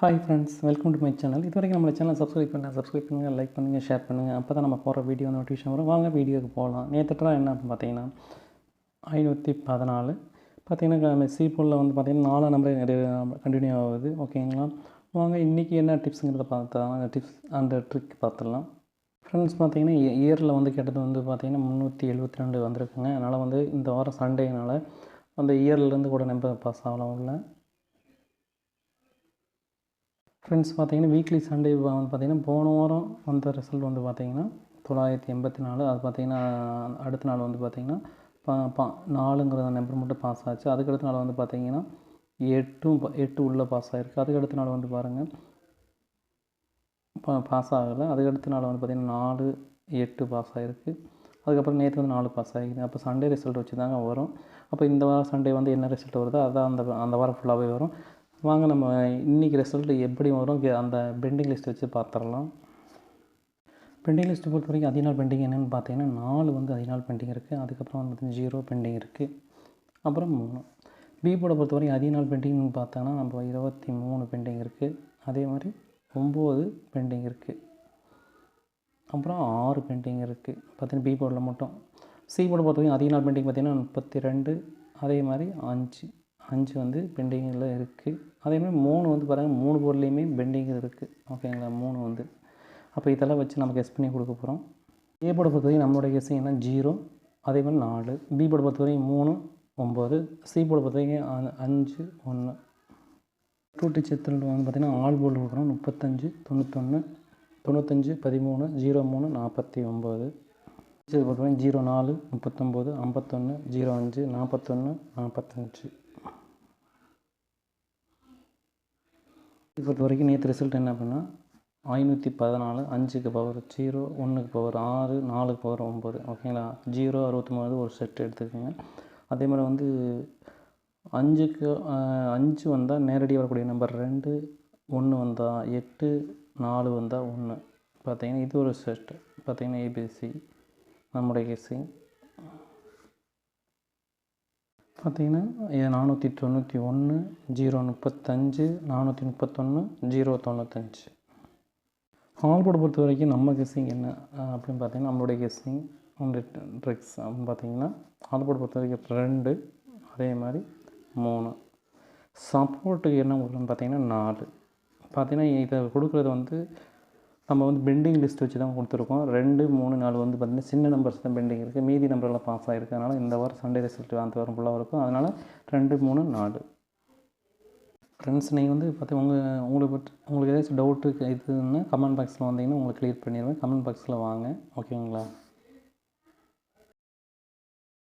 Hi friends, welcome to my channel. இது வரைக்கும் நம்ம சேனல் சப்ஸ்கிரைப் பண்ணுங்கள், லைக் பண்ணுங்கள், ஷேர் பண்ணுங்கள். அப்போ தான் நம்ம போகிற வீடியோ நோட்டிஃபிகேஷன் வரும். வாங்க வீடியோக்கு போகலாம். நேற்றுலாம் என்ன அப்படின்னு பார்த்தீங்கன்னா 514 பார்த்தீங்கன்னா சி போலில் வந்து பார்த்திங்கன்னா 4 நம்பர் நிறைய கண்டினியூ ஆகுது. ஓகேங்களா, வாங்க இன்றைக்கி என்ன டிப்ஸுங்கிறத பார்த்தா அந்த டிப்ஸ் அந்த ட்ரிக் பார்த்துடலாம். ஃப்ரெண்ட்ஸ் பார்த்தீங்கன்னா இயரில் வந்து கேட்டது வந்து பார்த்திங்கன்னா 372 வந்திருக்குங்க. அதனால் வந்து இந்த வாரம் சண்டேனால் அந்த இயர்லேருந்து கூட நம்பர் பாஸ் ஆகலாம் உள்ள. ஃப்ரெண்ட்ஸ் பார்த்தீங்கன்னா வீக்லி சண்டே வந்து பார்த்திங்கன்னா போன வாரம் வந்த ரிசல்ட் வந்து பார்த்திங்கன்னா 984. அது பார்த்திங்கன்னா அடுத்த நாள் வந்து பார்த்திங்கன்னா 4ங்கிற நம்பர் மட்டும் பாஸ் ஆச்சு. அதுக்கடுத்த நாள் வந்து பார்த்திங்கன்னா 8 உள்ளே பாஸ் ஆகிருக்கு. அதுக்கடுத்த நாள் வந்து பாருங்கள் பாஸ் ஆகலை. அதுக்கடுத்த நாள் வந்து பார்த்திங்கன்னா 4, 8 பாஸ் ஆகிருக்கு. அதுக்கப்புறம் நேற்று வந்து 4 பாஸ் ஆகிருக்கு. அப்போ சண்டே ரிசல்ட் வச்சு தாங்க வரும். அப்போ இந்த வாரம் சண்டே வந்து என்ன ரிசல்ட் வருதோ அதான் அந்த வாரம் ஃபுல்லாகவே வரும். வாங்க நம்ம இன்றைக்கி ரிசல்ட் எப்படி வரும் அந்த பெண்டிங் லிஸ்ட் வச்சு பார்த்துடலாம். பெண்டிங் லிஸ்ட்டு பொறுத்த வரைக்கும் அதிக நாள் பெண்டிங் என்னென்னு பார்த்தீங்கன்னா 4 வந்து அதிக நாள் பெண்டிங் இருக்குது. அதுக்கப்புறம் வந்து 0 பெண்டிங் இருக்குது. அப்புறம் 3 பி போர்டை பொறுத்த வரைக்கும் அதிக நாள் பெண்டிங்னு பார்த்தோன்னா நம்ம 23 பெண்டிங் இருக்குது. அதே மாதிரி 9 பெண்டிங் இருக்குது. அப்புறம் 6 பெண்டிங் இருக்குது பார்த்தீங்கன்னா பி போர்டில் மட்டும். சி போர்டை பொறுத்த வரைக்கும் அதிக நாள் பெண்டிங் பார்த்திங்கன்னா 32. அதே மாதிரி 5 வந்து பெண்டிங்கில் இருக்குது. அதேமாதிரி 3 வந்து பாருங்கள் 3 போர்ட்லேயுமே பெண்டிங் இருக்குது. ஓகேங்களா, 3 வந்து அப்போ இதெல்லாம் வச்சு நம்ம கெஸ் பண்ணி கொடுக்க போகிறோம். ஏ போர்டை பொறுத்த வரைக்கும் நம்மளோட கெஸ்ஸிங் என்ன 0, அதே மாதிரி 4. பி போர்டை பொறுத்த வரைக்கும் 3, 9. சி போர்டை பொறுத்த வரைக்கும் 5, 1. டூ டிஜிட் வந்து பார்த்திங்கன்னா ஆல் போர்டு கொடுக்குறோம் 35, 91, 95, 13, 03, 49. இதை பொறுத்த வரைக்கும் 04, 39, 51, 05, 41, 45. இது பொறுத்த வரைக்கும் நேற்று ரிசல்ட் என்ன அப்படின்னா 514, 5க்கு பவர் 0, 1க்கு பவர் 6, 4க்கு பவர் 9. ஓகேங்களா, 0, 69 ஒரு செட் எடுத்துக்கோங்க. அதே மாதிரி வந்து 5 வந்தால் நேரடியாக வரக்கூடிய நம்பர் 2, 1 வந்தால் 8, 4 வந்தால் 1. பார்த்திங்கன்னா இது ஒரு செட்டு. பார்த்திங்கன்னா ஏபிசி நம்முடைய கெஸ்ஸிங் பார்த்திங்கன்னா 491, 035, 431, 095. ஆல் போர்டை பொறுத்த வரைக்கும் நம்ம கெஸ்ஸிங் என்ன அப்படின்னு பார்த்திங்கன்னா நம்மளுடைய கெஸ்ஸிங் ட்ரிக்ஸ் அப்படின்னு பார்த்திங்கன்னா ஆல் போர்டை பொறுத்த வரைக்கும் 2, அதே மாதிரி 3. சப்போர்ட்டுக்கு என்ன கொடுக்குறோன்னு பார்த்திங்கன்னா 4. பார்த்திங்கன்னா இதை கொடுக்குறது வந்து நம்ம வந்து பெண்டிங் லிஸ்ட் வச்சு தான் கொடுத்துருக்கோம். 2, 3, 4 வந்து பார்த்திங்கன்னா சின்ன நம்பர்ஸ் தான் பெண்டிங் இருக்குது. மீதி நம்பர்லாம் பாஸ் ஆகிருக்கு. அதனால் இந்த வாரம் சண்டே ரிசல்ட் அந்த வாரம் ஃபுல்லாக இருக்கும். அதனால் 2, 3, 4. ஃப்ரெண்ட்ஸ் நீங்கள் வந்து பார்த்தீங்கன்னா உங்களுக்கு ஏதாச்சும் டவுட்டு இதுன்னு கமெண்ட் பாக்ஸில் வந்தீங்கன்னா உங்களுக்கு க்ளியர் பண்ணிடுவேன். கமெண்ட் பாக்ஸில் வாங்க. ஓகேங்களா.